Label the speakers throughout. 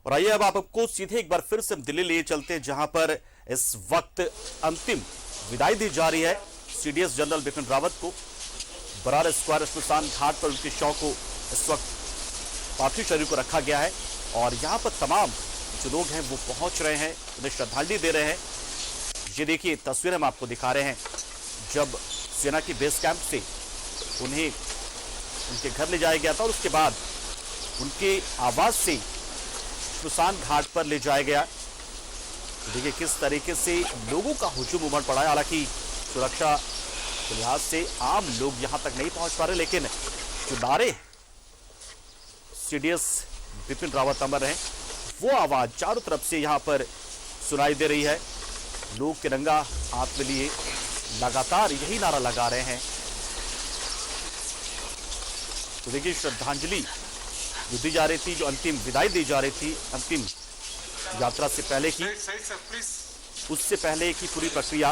Speaker 1: और आइए अब आपको सीधे एक बार फिर से दिल्ली लिए चलते हैं, जहां पर इस वक्त अंतिम विदाई दी जा रही है सीडीएस जनरल बिपिन रावत को। बरार स्क्वायर श्मशान घाट पर उनके शव को इस वक्त पार्थिव शरीर को रखा गया है और यहां पर तमाम जो लोग हैं वो पहुंच रहे हैं, उन्हें श्रद्धांजलि दे रहे हैं। ये देखिए तस्वीर हम आपको दिखा रहे हैं जब सेना की बेस कैंप से उन्हें उनके घर ले जाया गया था और उसके बाद उनके आवास से श्मशान घाट पर ले जाया गया। तो देखिए किस तरीके से लोगों का हुजूम उमड़ पड़ा है। हालांकि सुरक्षा के लिहाज से आम लोग यहां तक नहीं पहुंच पा रहे, लेकिन जो नारे सीडीएस बिपिन रावत अमर हैं वो आवाज चारों तरफ से यहां पर सुनाई दे रही है। लोग तिरंगा हाथ में लिए लगातार यही नारा लगा रहे हैं। तो देखिए श्रद्धांजलि जो दी जा रही थी, जो अंतिम विदाई दी जा रही थी अंतिम यात्रा से पहले की, उससे पहले की पूरी प्रक्रिया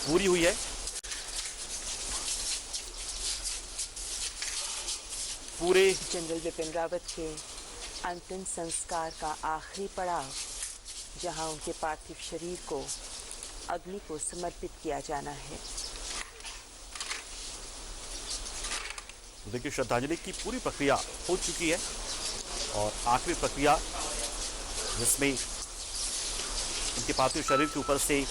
Speaker 1: पूरी हुई है। पूरे
Speaker 2: जनरल बिपिन रावत के अंतिम संस्कार का आखिरी पड़ाव, जहां उनके पार्थिव शरीर को अग्नि को समर्पित किया जाना है।
Speaker 1: तो देखिए श्रद्धांजलि की पूरी प्रक्रिया हो चुकी है और आखिरी प्रक्रिया जिसमें उनके पार्थिव शरीर के ऊपर से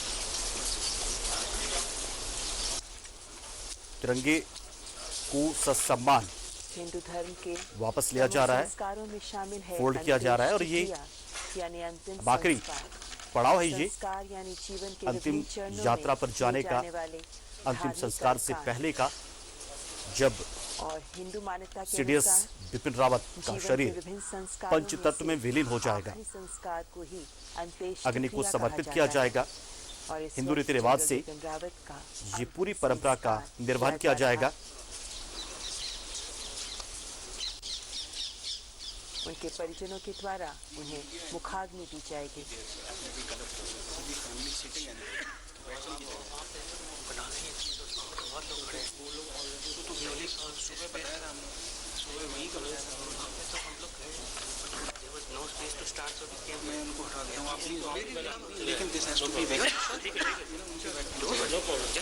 Speaker 1: तिरंगे को ससम्मान
Speaker 2: हिंदू धर्म के
Speaker 1: वापस लिया जा रहा है,
Speaker 2: संस्कारों में शामिल है
Speaker 1: फोल्ड किया जा रहा है और ये
Speaker 2: यानी अंतिम
Speaker 1: आखिरी पड़ाव है। ये
Speaker 2: संस्कार यानी जीवन के
Speaker 1: अंतिम यात्रा पर जाने का अंतिम संस्कार से पहले का, जब
Speaker 2: और हिंदू मान्यता के
Speaker 1: सीडीएस बिपिन रावत का शरीर पंच तत्व में विलीन हो जाएगा,
Speaker 2: संस्कार को ही
Speaker 1: अग्नि को समर्पित किया जाएगा। हिंदू रीति रिवाज से ये पूरी परंपरा का निर्वहन किया जाएगा।
Speaker 2: उनके परिजनों के द्वारा उन्हें मुखाग्नि दी जाएगी।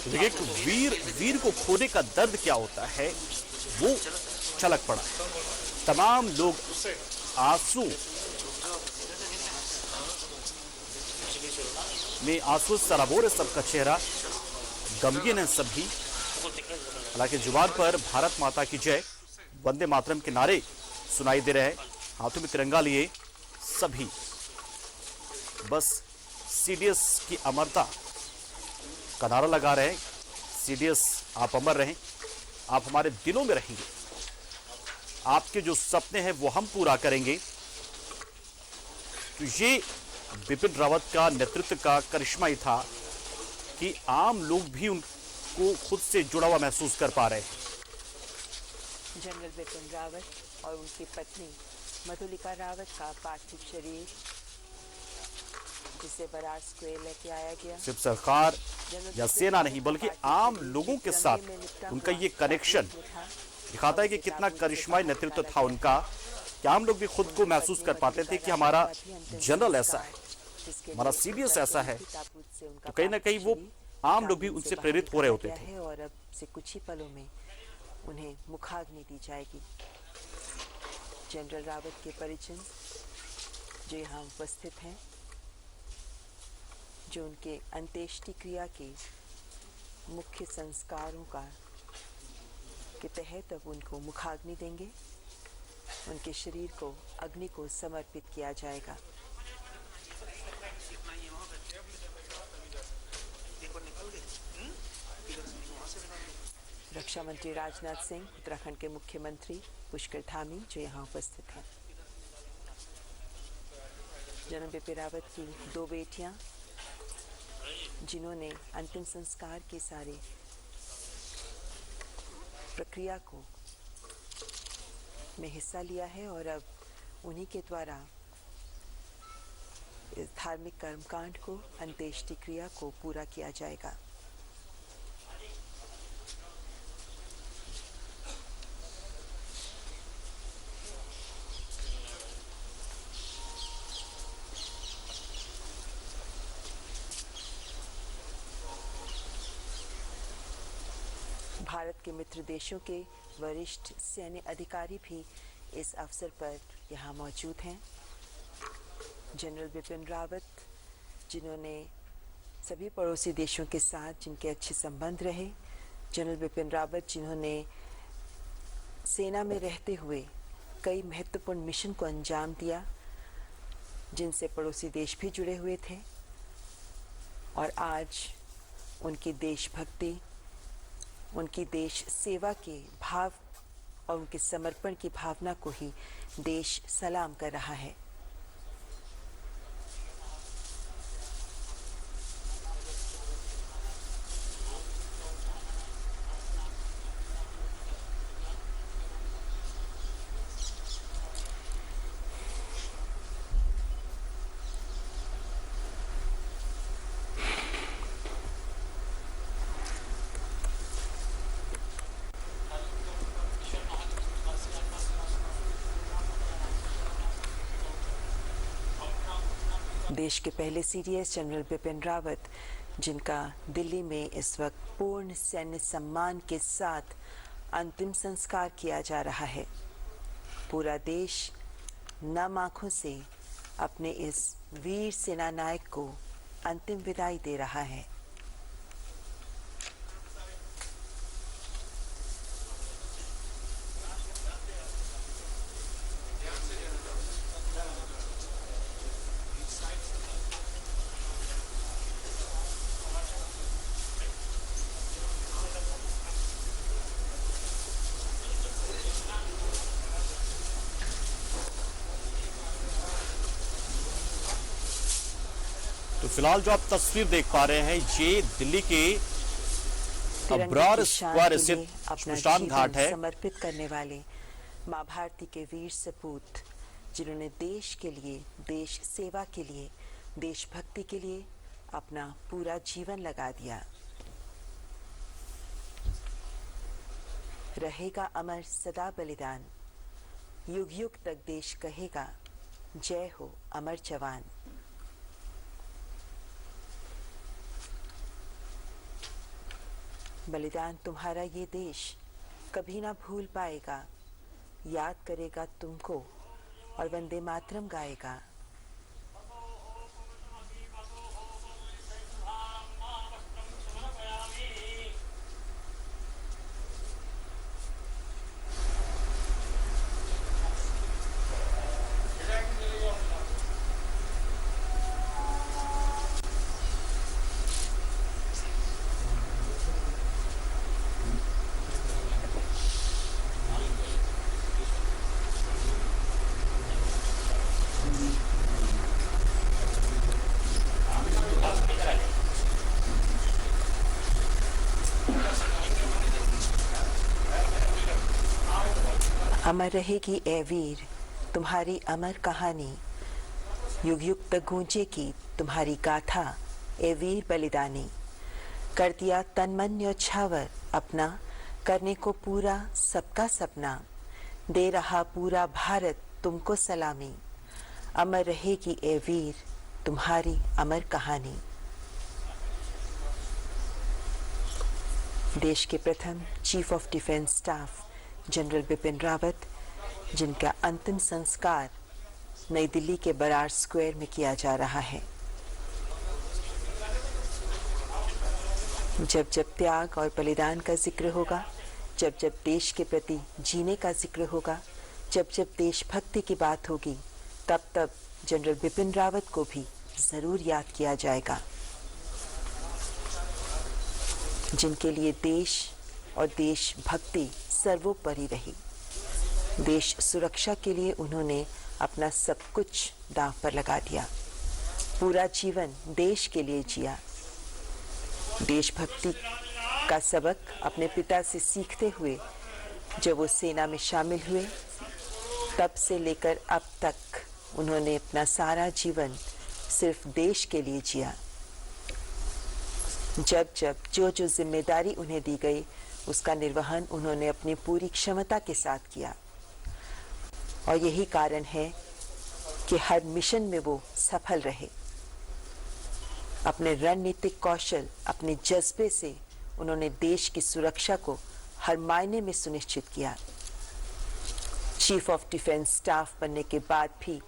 Speaker 1: देखिए वीर को खोने का दर्द क्या होता है वो छलक पड़ा है। तमाम लोग आंसू में आंसू सराबोर है, सबका चेहरा गमगीन है सभी। हालांकि जुबान पर भारत माता की जय, वंदे मातरम के नारे सुनाई दे रहे हैं। हाथों में तिरंगा लिए सभी बस सीडीएस की अमरता का नारा लगा रहे हैं। सीडीएस आप अमर रहें, आप हमारे दिलों में रहेंगे, आपके जो सपने हैं वो हम पूरा करेंगे। तो ये बिपिन रावत का नेतृत्व का करिश्मा ही था कि आम लोग भी उनको खुद से जुड़ा हुआ महसूस कर पा रहे हैं।
Speaker 2: जनरल बिपिन रावत और उनकी पत्नी मधुलिका रावत का पार्थिव शरीर, जिसे बरार स्क्वायर लेके आया गया,
Speaker 1: सिर्फ सरकार या सेना नहीं बल्कि आम लोगों के साथ उनका ये कनेक्शन दिखाता है कि कितना करिश्माई नेतृत्व था उनका, कि आम लोग भी खुद को महसूस कर पाते थे कि हमारा जनरल ऐसा है, हमारा सीडीएस ऐसा है। तो कहीं ना कहीं वो आम लोग भी उनसे प्रेरित हो रहे होते थे।
Speaker 2: और अब से कुछ ही पलों में उन्हें मुखाग्नि दी जाएगी। जनरल रावत के परिजन जो यहाँ उपस्थित हैं, जो उनके अंत्येष्टि क्रिया के मुख्य संस्कारों के तहत अब उनको मुखाग्नि देंगे। उनके शरीर को अग्नि को समर्पित किया जाएगा। रक्षा मंत्री राजनाथ सिंह, उत्तराखंड के मुख्यमंत्री पुष्कर धामी जो यहाँ उपस्थित हैं। जनरल बिपिन रावत की दो बेटियां, जिन्होंने अंतिम संस्कार के सारे प्रक्रिया को में हिस्सा लिया है और अब उन्हीं के द्वारा इस धार्मिक कर्मकांड को, अंत्येष्टि क्रिया को पूरा किया जाएगा। भारत के मित्र देशों के वरिष्ठ सैन्य अधिकारी भी इस अवसर पर यहाँ मौजूद हैं। जनरल बिपिन रावत, जिन्होंने सभी पड़ोसी देशों के साथ जिनके अच्छे संबंध रहे, जनरल बिपिन रावत जिन्होंने सेना में रहते हुए कई महत्वपूर्ण मिशन को अंजाम दिया, जिनसे पड़ोसी देश भी जुड़े हुए थे, और आज उनकी देशभक्ति, उनकी देश सेवा के भाव और उनके समर्पण की भावना को ही देश सलाम कर रहा है। देश के पहले सीडीएस जनरल बिपिन रावत, जिनका दिल्ली में इस वक्त पूर्ण सैन्य सम्मान के साथ अंतिम संस्कार किया जा रहा है। पूरा देश नम आंखों से अपने इस वीर सेनानायक को अंतिम विदाई दे रहा है।
Speaker 1: तो फिलहाल जो आप तस्वीर देख पा रहे हैं, ये दिल्ली के अब्रार स्क्वायर स्थित श्मशान घाट है।
Speaker 2: समर्पित करने वाले मां भारती के वीर सपूत, जिन्होंने देश के लिए, देश सेवा के लिए, देशभक्ति के लिए अपना पूरा जीवन लगा दिया। रहेगा अमर सदा बलिदान, युग युग तक देश कहेगा जय हो अमर जवान। बलिदान तुम्हारा ये देश कभी ना भूल पाएगा, याद करेगा तुमको और वंदे मातरम गाएगा। अमर रहेगी ए वीर तुम्हारी अमर कहानी, युग युग तक गूंजेगी तुम्हारी गाथा ए वीर बलिदानी। कर दिया तन मन न्यौछावर अपना, करने को पूरा सबका सपना, दे रहा पूरा भारत तुमको सलामी। अमर रहेगी ए वीर तुम्हारी अमर कहानी। देश के प्रथम chief of defence staff general Bipin Rawat, जिनका अंतिम संस्कार नई दिल्ली के बरार स्क्वायर में किया जा रहा है। जब जब त्याग और बलिदान का जिक्र होगा, जब जब देश के प्रति जीने का जिक्र होगा, जब जब देशभक्ति की बात होगी, तब तब जनरल बिपिन रावत को भी जरूर याद किया जाएगा, जिनके लिए देश और देशभक्ति सर्वोपरि रही। देश सुरक्षा के लिए उन्होंने अपना सब कुछ दांव पर लगा दिया, पूरा जीवन देश के लिए जिया। देशभक्ति का सबक अपने पिता से सीखते हुए जब वो सेना में शामिल हुए, तब से लेकर अब तक उन्होंने अपना सारा जीवन सिर्फ देश के लिए जिया। जब जब जो जो जिम्मेदारी उन्हें दी गई, उसका निर्वहन उन्होंने अपनी पूरी क्षमता के साथ किया, और यही कारण है कि हर मिशन में वो सफल रहे। अपने रणनीतिक कौशल, अपने जज्बे से उन्होंने देश की सुरक्षा को हर मायने में सुनिश्चित किया। चीफ ऑफ डिफेंस स्टाफ बनने के बाद भी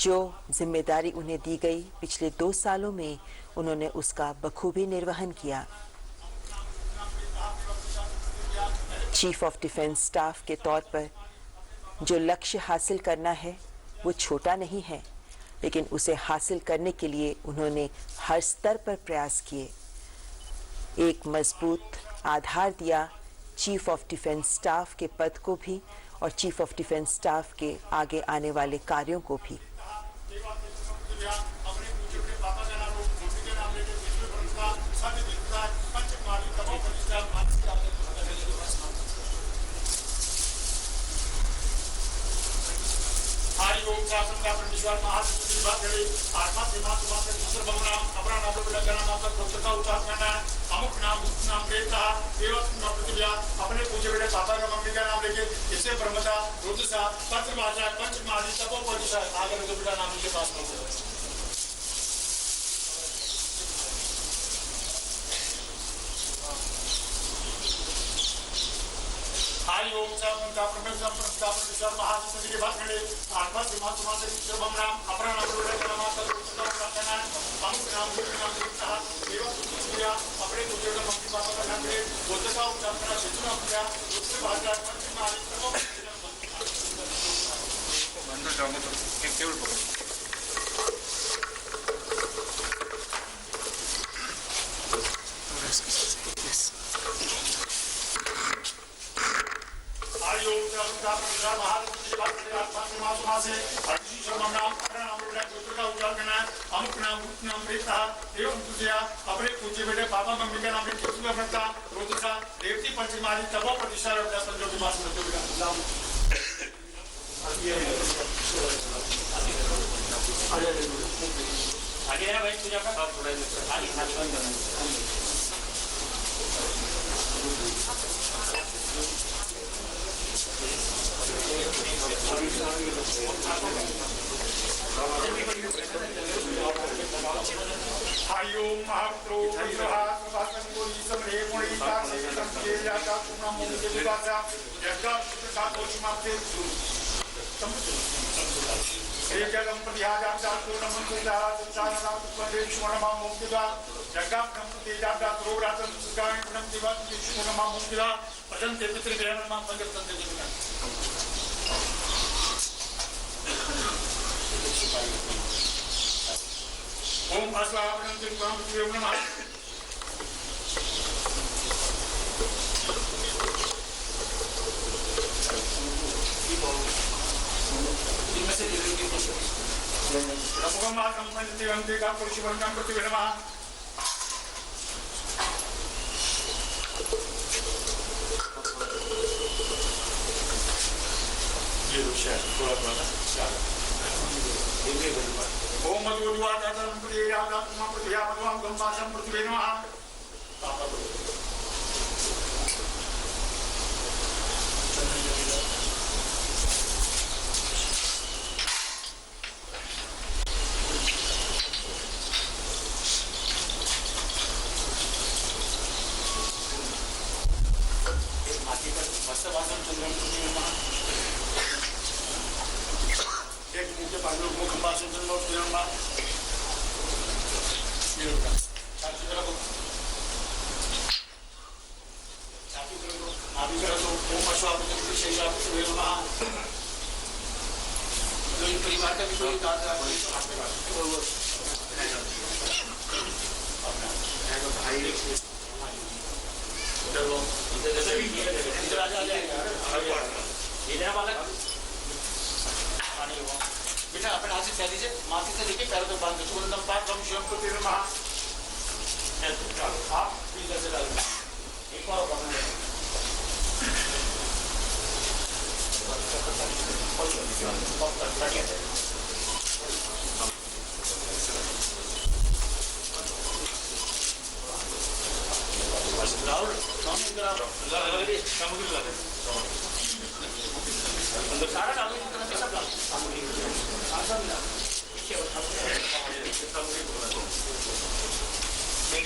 Speaker 2: जो जिम्मेदारी उन्हें दी गई, पिछले 2 सालों में उन्होंने उसका बखूबी निर्वहन किया। चीफ ऑफ डिफेंस स्टाफ के तौर पर जो लक्ष्य हासिल करना है वो छोटा नहीं है, लेकिन उसे हासिल करने के लिए उन्होंने हर स्तर पर प्रयास किए। एक मजबूत आधार दिया चीफ ऑफ डिफेंस स्टाफ के पद को भी और चीफ ऑफ डिफेंस स्टाफ के आगे आने वाले कार्यों को भी।
Speaker 3: अपने पूज्य बेटे पापा का मम्मी का नाम लेके इससे ब्रह्मता रुद्रसा पंचमाचा पंचमाली तपोपदिशा आगे जो बेटा नाम के पास पहुंचे। हरि ओम शांता परमेश्वर परमेश्वर महासंत के बात करे आत्मा सीमा तुम्हारे सर्वम नाम अपना नाम बोले का नाम का प्रार्थना हम नाम देवता देवा सूर्या अपने पूज्य का मम्मी पापा का नाम ले बोलते का उच्चारण करना शिक्षण किया उसके बाद पंच मालिक को अंदर जाओगे तो केवल पकड़ अपने पूज्य बेटे पापा मम्मी का नाम देवती पंचमाली तपो प्रतिष्ठा आगे है भाई पूजा का आयो महाप्रो विवाह गोली समरे मोड़ी का से संके जाता पूर्ण मोह के विवादा जगह का कोच माते एक गणपति आजा जातो नमन के दारा संसार नाम पदे शुभनमा मोक्तिदा जगह गणपति जाता प्रोरातन सुगाय गुणम दिवा शुभनमा मोक्तिदा भजन ते पितृ ग्रहण नाम पंगत तंदे ओम अस्वापनं दिव्यं दिव्यं नमः नमोगम आकंपन दिव्यं दिव्यं पुरुषवंदं पृथ्वी नमः ये रुचिया थोड़ा ओम मधुद्वा दातरं प्रियादा तुम प्रिया मधुवां गंगासं पृथ्वी नमः माटी पर वस्त्रवासन चंद्रम पृथ्वी नमः एक मुझे पांडव मुख बासुन चंद्र पृथ्वी नमः ये रुका चाची करो आदि करो ओम अश्वापति शेषा पृथ्वी नमः जो इन परिवार का भी कोई दादा आपके पास अपना भाई चलो इधर आ जाएगा इधर वाला बेटा अपने हाथ से कह दीजिए माथे से लेके पैरों तक बांध दो सुगंधम पाक हम शिवम को तेरे महा आप भी जैसे डाल एक बार अंदर सारा डालो सब डालो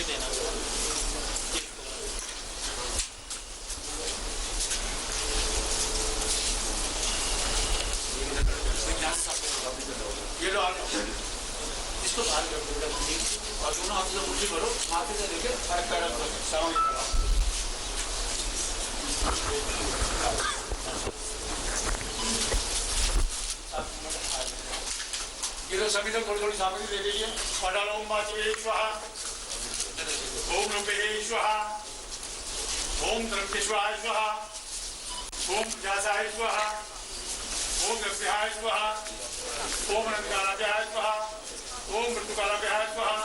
Speaker 3: देना इसको बाहर कर दो और दोनों हाथ से मुट्ठी भरो, माथे से लेके पैर पैर सामने करो। ये तो सभी लोग थोड़ी थोड़ी सामग्री ले लीजिए। ओम वाचवे स्वाहा, ओम रूपे स्वाहा, ओम द्रव्येश्वराय स्वाहा, ओम प्रजासाय स्वाहा, ओम द्रव्याय स्वाहा, ओम रंगकालाभ्याय स्वाहा, ओम मृत्युकालाभ्याय स्वाहा,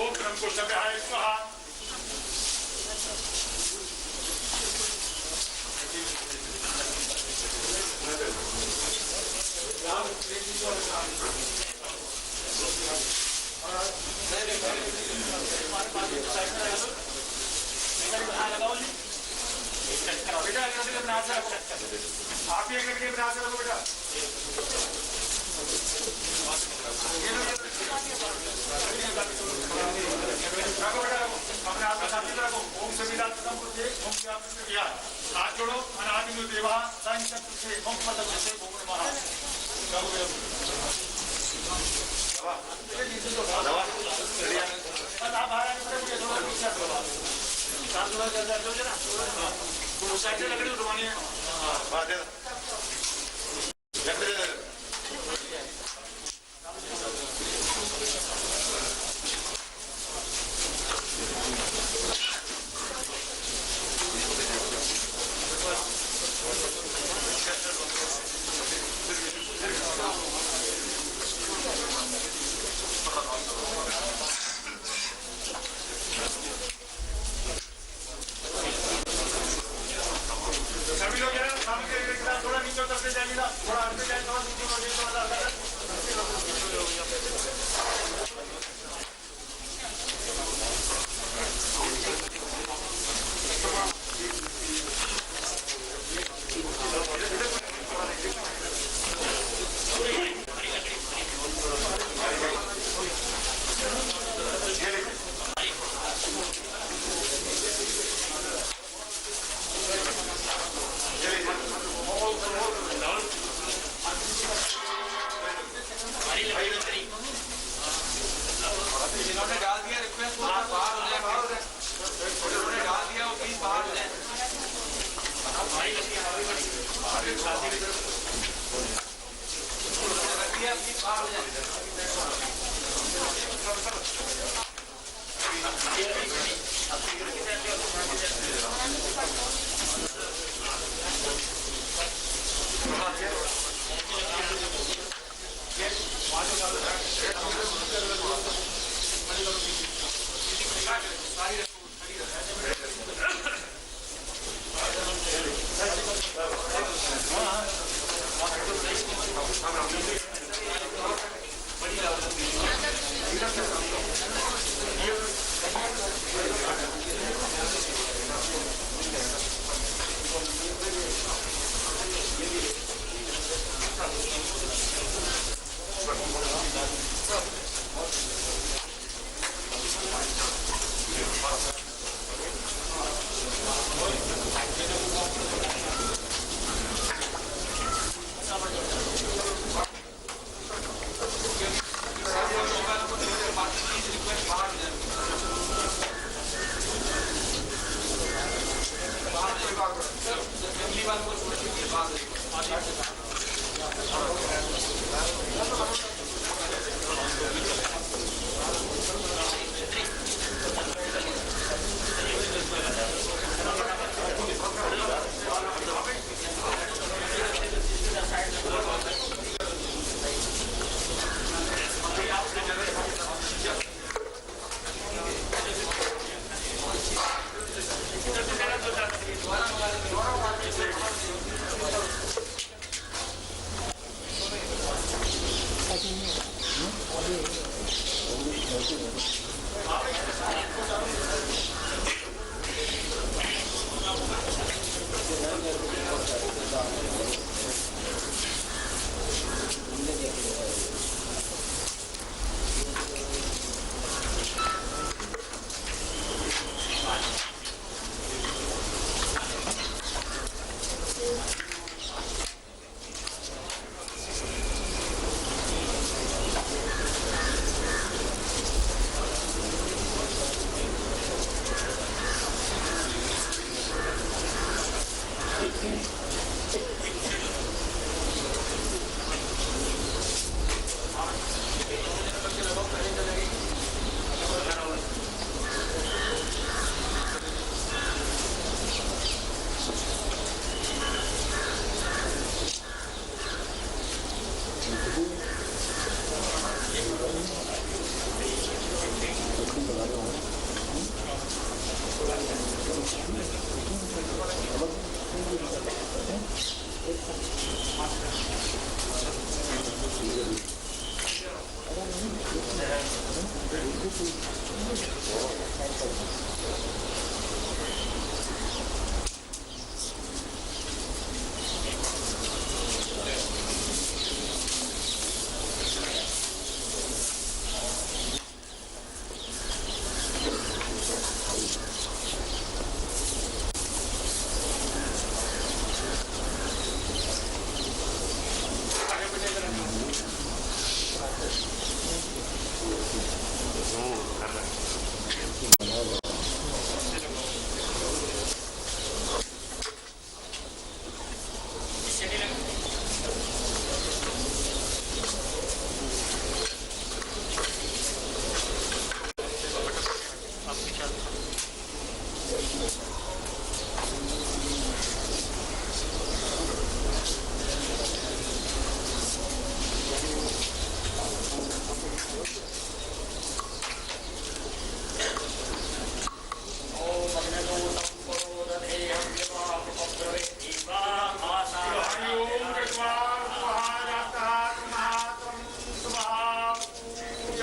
Speaker 3: ओम ब्रह्मकोशाभ्याय स्वाहा। आप ये करके बना सकते हो बेटा। रखो बेटा, रखो अपने हाथ में शांति रखो। ओम सविता तम कुछ ओम से आप किया हाथ जोड़ो। अनादिनो देवा संसत से ओम मतलब जैसे ओम नमः। रखो बेटा, दवा आप बाहर आके मुझे थोड़ा पीछे करो। साथ थोड़ा जल्दी दो ना, वो साइड से लकड़ी उठवानी है। हां बात है सभी लोग यार सामने थोड़ा नीचे उतरते जाइएगा, थोड़ा हटते जाइए, थोड़ा नीचे उतरते जाइए।
Speaker 4: इन्होंने डाल दिया रिक्वेस्ट, बाहर हो जाए, उन्होंने डाल दिया वो प्लीज बाहर हो जाए। रख दिया प्लीज बाहर हो जाए।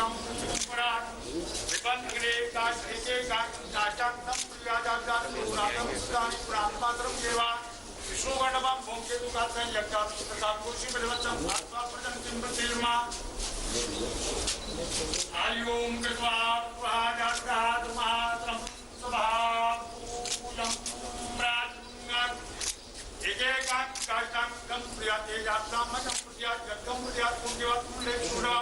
Speaker 3: यम पराट विपन्नग्रे काष्ठे काष्ठांतम प्रियाजात पुरातम सुदानि प्राणमात्रम देवा विष्णुगणवं भूमकेतु कात्सं यज्ञा तथा कुर्षि बलवच्चं आत्मा प्रजन किंबतिर्मा आयुं कृत्वा प्रहाजात मात्रं स्वभावूलं प्राज्ञात् एकेकां काष्ठां गं प्रियाते यात्रां मतं प्रियात् यज्ञं प्रियात् पुण्यवत् पुण्ये शूरा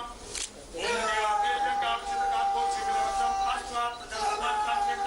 Speaker 3: ओम देवाते जगाक्षितका कुर्षि बलवच्चं आत्मा प्रजन किंबतिर्मा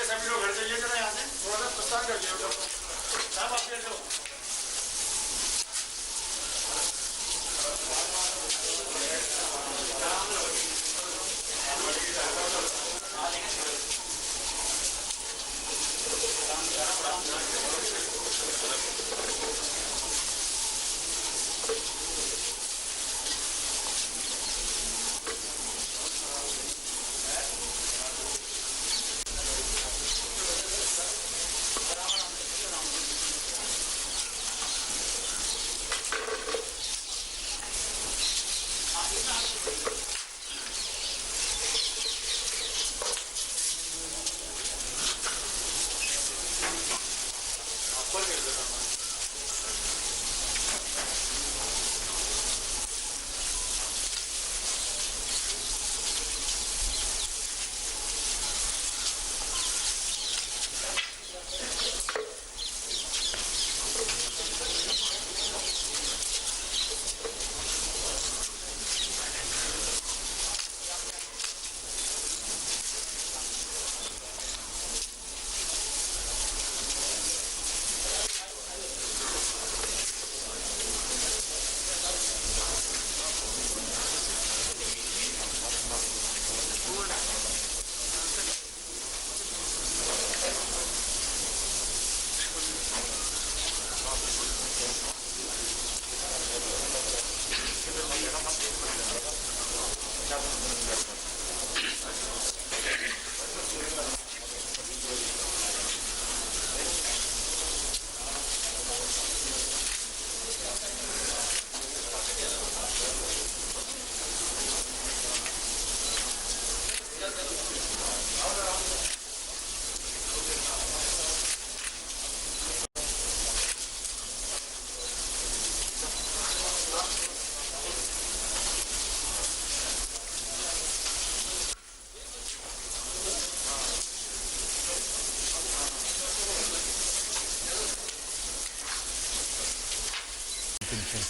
Speaker 3: सभी लोग घर जाइए जरा यहाँ से थोड़ा सा प्रस्थान कर दिया साहब आप कैसे हो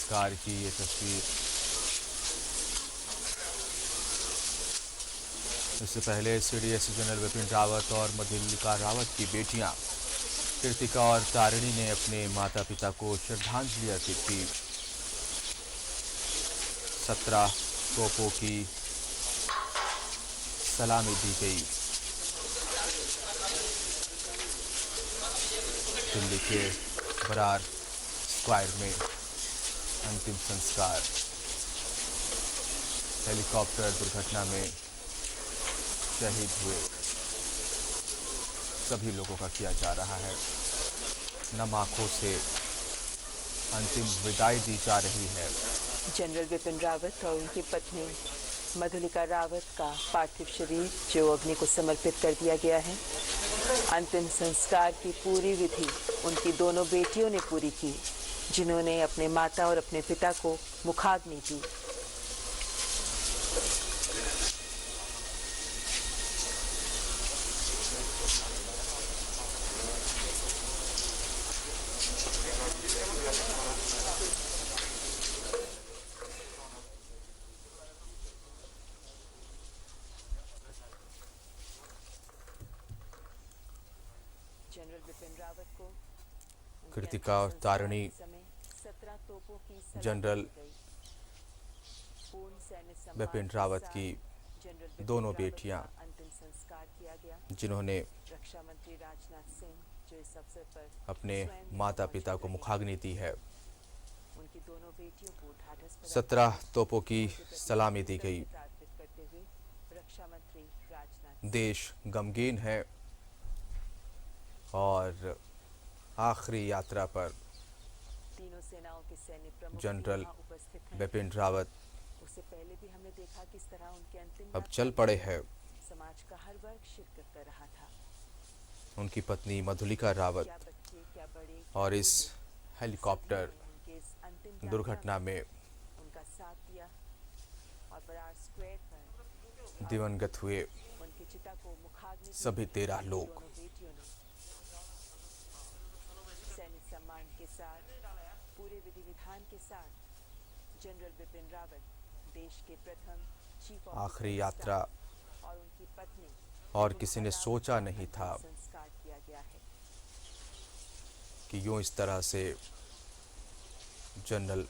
Speaker 5: संस्कार की ये तस्वीर। इससे पहले सीडीएस जनरल बिपिन रावत और मधुलिका रावत की बेटियां कृतिका और तारिणी ने अपने माता पिता को श्रद्धांजलि अर्पित की। 17 तोपों की सलामी दी गई। दिल्ली के बरार स्क्वायर में अंतिम संस्कार। हेलीकॉप्टर दुर्घटना में शहीद हुए सभी लोगों का किया जा रहा है। नम आंखों से अंतिम विदाई दी जा रही है।
Speaker 2: जनरल बिपिन रावत और उनकी पत्नी मधुलिका रावत का पार्थिव शरीर जो अग्नि को समर्पित कर दिया गया है। अंतिम संस्कार की पूरी विधि उनकी दोनों बेटियों ने पूरी की, जिन्होंने अपने माता और अपने पिता को मुखाग्नि दी। जनरल बिपिन रावत को
Speaker 5: कृतिका और तारिणी जनरल बिपिन रावत की दोनों बेटियां,
Speaker 2: अंतिम संस्कार किया गया।
Speaker 5: जिन्होंने
Speaker 2: रक्षा मंत्री राजनाथ सिंह जो इस अवसर पर
Speaker 5: अपने माता पिता को मुखाग्नि दी है।
Speaker 2: उनकी दोनों बेटियों को ढाढस पर
Speaker 5: 17 तोपों की सलामी दी गई।
Speaker 2: अर्पित करते हुए रक्षा मंत्री राजनाथ
Speaker 5: देश गमगीन है और आखिरी यात्रा पर
Speaker 2: तीनों सेनाओं के सैन्य प्रमुख
Speaker 5: जनरल
Speaker 2: यहाँ उपस्थित हैं।
Speaker 5: बिपिन रावत
Speaker 2: उससे पहले भी हमने देखा किस तरह उनके अंतिम
Speaker 5: अब चल पड़े हैं।
Speaker 2: समाज का हर वर्ग शिरकत कर रहा था।
Speaker 5: उनकी पत्नी मधुलिका रावत
Speaker 2: क्या बच्चे, क्या बड़े,
Speaker 5: और इस हेलीकॉप्टर
Speaker 2: उनके इस अंतिम
Speaker 5: दुर्घटना में
Speaker 2: उनका साथ दिया और बरार स्क्वायर पर
Speaker 5: दिवंगत हुए
Speaker 2: उनकी चिता को मुखाग्नि दी।
Speaker 5: सभी 13 लोग।
Speaker 2: दोनों बेटियों ने सैनिक सम्मान के साथ, पूरे विधि विधान के साथ जनरल बिपिन रावत देश के प्रथम चीफ ऑफ
Speaker 5: आखिरी
Speaker 2: डिफेंस
Speaker 5: यात्रा
Speaker 2: स्टाफ और उनकी पत्नी
Speaker 5: और किसी ने सोचा नहीं था
Speaker 2: संस्कार किया गया है।
Speaker 5: कि यूं इस तरह से जनरल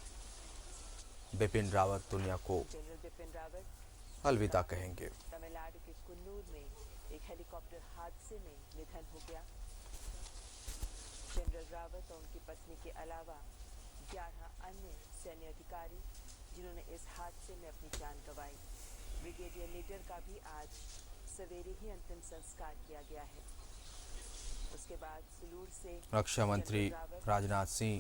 Speaker 5: बिपिन रावत दुनिया को
Speaker 2: जनरल बिपिन रावत
Speaker 5: अलविदा कहेंगे।
Speaker 2: तमिलनाडु के कुन्नूर में एक हेलीकॉप्टर हादसे में निधन हो गया। जनरल रावत और उनकी पत्नी के अलावा 11 अन्य सैन्य अधिकारी जिन्होंने इस हादसे में अपनी जान गंवाई। ब्रिगेडियर लीडर का भी आज सवेरे ही अंतिम संस्कार किया गया है। उसके बाद सुलूर से
Speaker 5: रक्षा मंत्री
Speaker 2: जनरल रावत
Speaker 5: राजनाथ सिंह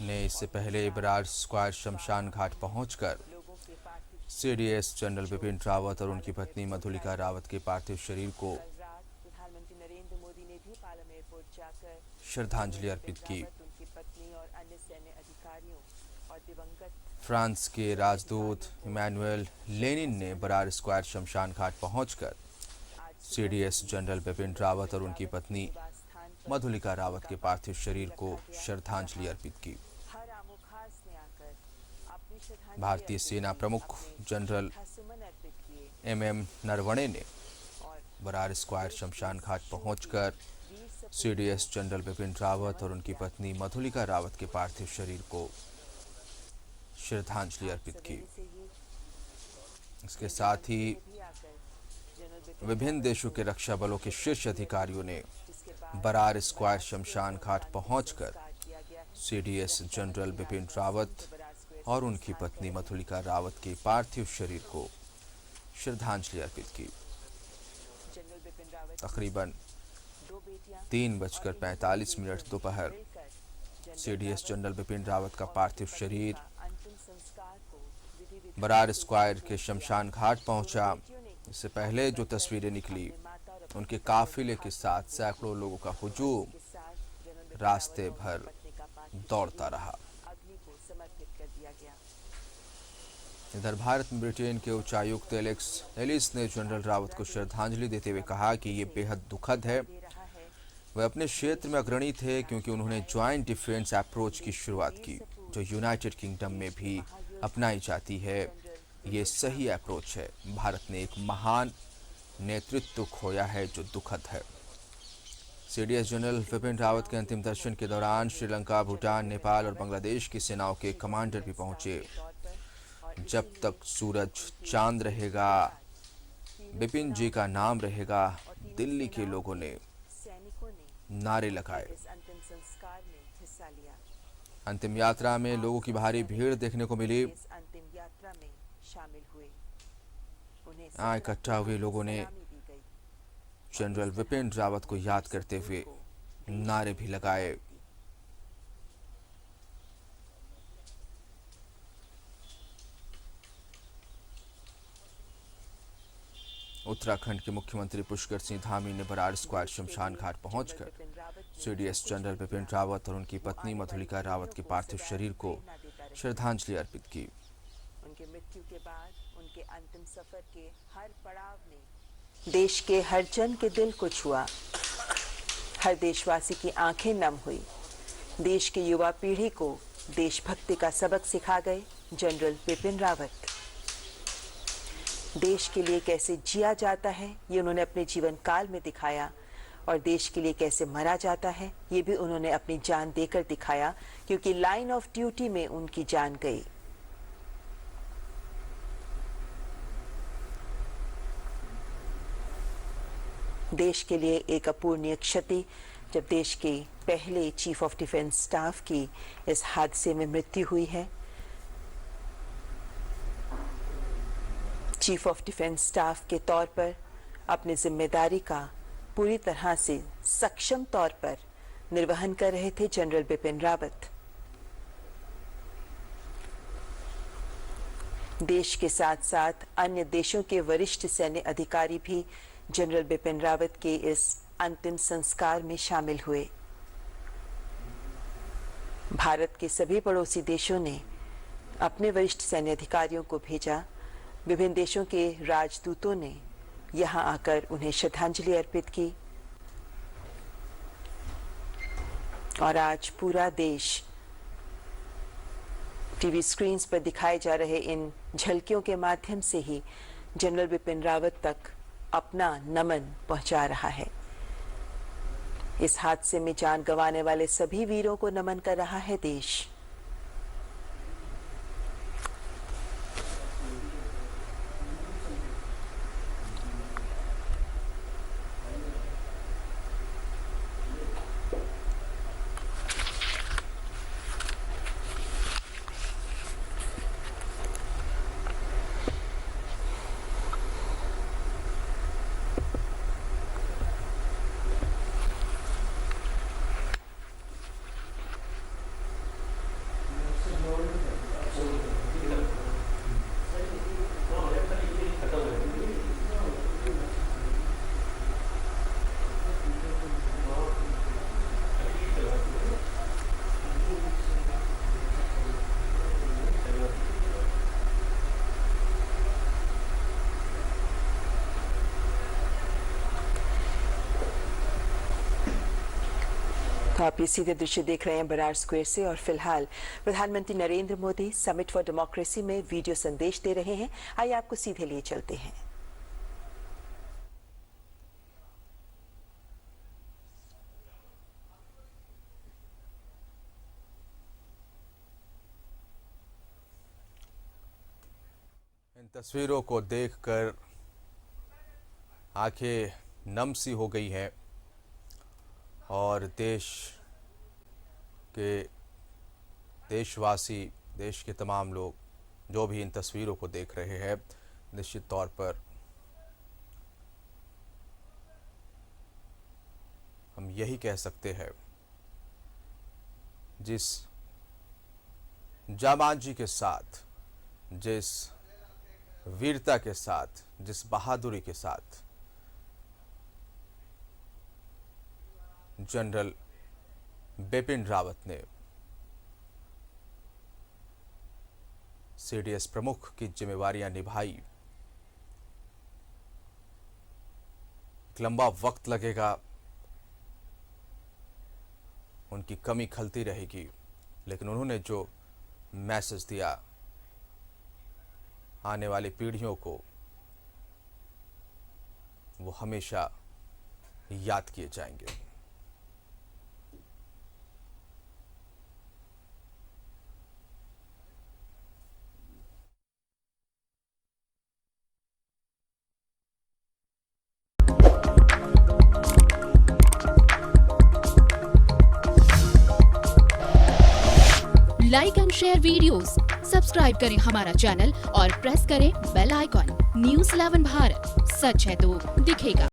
Speaker 5: ने इससे पहले बरार स्क्वायर शमशान घाट पहुंचकर
Speaker 2: लोगों के पार्थिव
Speaker 5: सीडीएस जनरल बिपिन रावत और उनकी पत्नी मधुलिका रावत के पार्थिव शरीर को
Speaker 2: कल रात प्रधानमंत्री नरेंद्र मोदी ने भी पालम एयरपोर्ट जाकर
Speaker 5: श्रद्धांजलि अर्पित की।
Speaker 2: रावत, उनकी पत्नी और अन्य सैन्य अधिकारियों और दिवंगत
Speaker 5: फ्रांस के राजदूत इमैनुएल लेनिन ने बरार स्क्वायर शमशान घाट पहुंचकर सीडीएस जनरल बिपिन रावत और उनकी पत्नी
Speaker 2: स्थान पर
Speaker 5: मधुलिका रावत के पार्थिव शरीर को श्रद्धांजलि अर्पित की।
Speaker 2: हर आमुखास ने आकर अपनी श्रद्धांजलि
Speaker 5: भारतीय
Speaker 2: अर्पित
Speaker 5: सेना
Speaker 2: की,
Speaker 5: प्रमुख
Speaker 2: अपने
Speaker 5: जनरल
Speaker 2: श्रद्धासुमन अर्पित किए
Speaker 5: एमएम नरवणे ने
Speaker 2: और
Speaker 5: बरार स्क्वायर शमशान घाट पहुंचकर
Speaker 2: वीर सपूत
Speaker 5: सीडीएस जनरल बिपिन रावत और उनकी पत्नी मधुलिका रावत के पार्थिव शरीर को श्रद्धांजलि अर्पित की।
Speaker 2: सवेरे से ही
Speaker 5: इसके साथ ही
Speaker 2: भी आकर जनरल बिपिन
Speaker 5: विभिन्न देशों के रक्षा बलों के शीर्ष अधिकारियों ने
Speaker 2: जिसके बाद
Speaker 5: बरार स्क्वायर शमशान घाट पहुंचकर
Speaker 2: संस्कार किया गया है।
Speaker 5: CDS general Bipin Rawat
Speaker 2: Brar square
Speaker 5: और उनकी पत्नी मधुलिका रावत के पार्थिव शरीर को श्रद्धांजलि अर्पित की।
Speaker 2: जनरल बिपिन रावत
Speaker 5: तकरीबन
Speaker 2: दो बेटियां
Speaker 5: 3:45 दोपहर
Speaker 2: मिलकर
Speaker 5: सीडीएस जनरल बिपिन रावत का पार्थिव शरीर
Speaker 2: अंतिम संस्कार को विधि विधान
Speaker 5: बरार स्क्वायर के शमशान घाट पहुंचा। इससे पहले जो तस्वीरें निकली,
Speaker 2: माता और अपने
Speaker 5: उनके काफिले के साथ सैकड़ों लोगों का हुजूम
Speaker 2: के साथ जनरल बिपिन
Speaker 5: रास्ते
Speaker 2: रावत और
Speaker 5: भर
Speaker 2: पत्नी का पार्थिव
Speaker 5: दौड़ता रहा।
Speaker 2: अग्नि को समर्पित कर दिया गया।
Speaker 5: इधर भारत में ब्रिटेन के उच्चायुक्त एलिस ने जनरल रावत को श्रद्धांजलि देते हुए कहा कि ये बेहद दुखद है।
Speaker 2: दे रहा है
Speaker 5: वे अपने क्षेत्र में अग्रणी थे क्योंकि उन्होंने ज्वाइंट डिफेंस अप्रोच की शुरुआत की। जो यूनाइटेड किंगडम में भी अपनाई जाती है। ये सही अप्रोच है। भारत ने एक महान नेतृत्व खोया है जो दुखद है। सीडीएस जनरल विपिन रावत के अंतिम दर्शन के दौरान श्रीलंका, भूटान, नेपाल और बांग्लादेश की सेनाओं के कमांडर भी पहुंचे। जब तक सूरज चांद रहेगा, बिपिन जी का नाम रहेगा, दिल्ली के लोगों ने
Speaker 2: सैनिकों ने
Speaker 5: नारे लगाए।
Speaker 2: इस अंतिम संस्कार में हिस्सा लिया।
Speaker 5: अंतिम यात्रा में लोगों की भारी भीड़ देखने को मिली।
Speaker 2: इस अंतिम यात्रा में शामिल हुए। उन्हें
Speaker 5: यहाँ इकट्ठा हुए लोगों ने
Speaker 2: सलामी दी गई।
Speaker 5: जनरल विपिन रावत को याद करते हुए नारे भी लगाए। उत्तराखंड के मुख्यमंत्री पुष्कर सिंह धामी ने बराड़ स्क्वायर शमशान घाट पहुंचकर सीडीएस जनरल विपिन रावत और उनकी पत्नी मधुलिका रावत के पार्थिव शरीर को श्रद्धांजलि अर्पित की।
Speaker 2: उनके मृत्यु के बाद उनके अंतिम सफर के हर पड़ाव ने देश के हर जन के दिल को छुआ। हर देशवासी की आंखें नम हुई। देश की युवा पीढ़ी को देशभक्ति का सबक सिखा गए जनरल विपिन रावत। देश के लिए कैसे जिया जाता है ये उन्होंने अपने जीवन काल में दिखाया, और देश के लिए कैसे मरा जाता है ये भी उन्होंने अपनी जान देकर दिखाया, क्योंकि लाइन ऑफ ड्यूटी में उनकी जान गई। देश के लिए एक अपूरणीय क्षति जब देश के पहले चीफ ऑफ डिफेंस स्टाफ की इस हादसे में मृत्यु हुई है। चीफ ऑफ डिफेंस स्टाफ के तौर पर अपनी जिम्मेदारी का पूरी तरह से सक्षम तौर पर निर्वहन कर रहे थे जनरल बिपिन रावत। देश के साथ साथ अन्य देशों के वरिष्ठ सैन्य अधिकारी भी जनरल बिपिन रावत के इस अंतिम संस्कार में शामिल हुए। भारत के सभी पड़ोसी देशों ने अपने वरिष्ठ सैन्य अधिकारियों को भेजा। विभिन्न देशों के राजदूतों ने यहां आकर उन्हें श्रद्धांजलि अर्पित की, और आज पूरा देश टीवी स्क्रीन्स पर दिखाए जा रहे इन झलकियों के माध्यम से ही जनरल बिपिन रावत तक अपना नमन पहुंचा रहा है। इस हादसे में जान गंवाने वाले सभी वीरों को नमन कर रहा है देश। तो आप ये सीधे दृश्य देख रहे हैं बराड़ स्क्वायर से, और फिलहाल प्रधानमंत्री Narendra Modi summit for democracy में वीडियो संदेश दे रहे हैं। आइए आपको सीधे लिए चलते हैं।
Speaker 5: इन तस्वीरों को देखकर आंखें नम सी हो गई हैं, और देशवासी, देश के तमाम लोग जो भी इन तस्वीरों को देख रहे हैं, निश्चित तौर पर हम यही कह सकते हैं, जिस जाबांजी के साथ, जिस वीरता के साथ, जिस बहादुरी के साथ जनरल बिपिन रावत ने सीडीएस प्रमुख की जिम्मेवारियां निभाई, एक लंबा वक्त लगेगा, उनकी कमी खलती रहेगी, लेकिन उन्होंने जो मैसेज दिया। आने वाली पीढ़ियों को वो हमेशा याद किए जाएंगे।
Speaker 6: Like and share videos, subscribe करें हमारा चैनल और प्रेस करें बेल आइकॉन। न्यूज़ 11 भारत, सच है तो दिखेगा।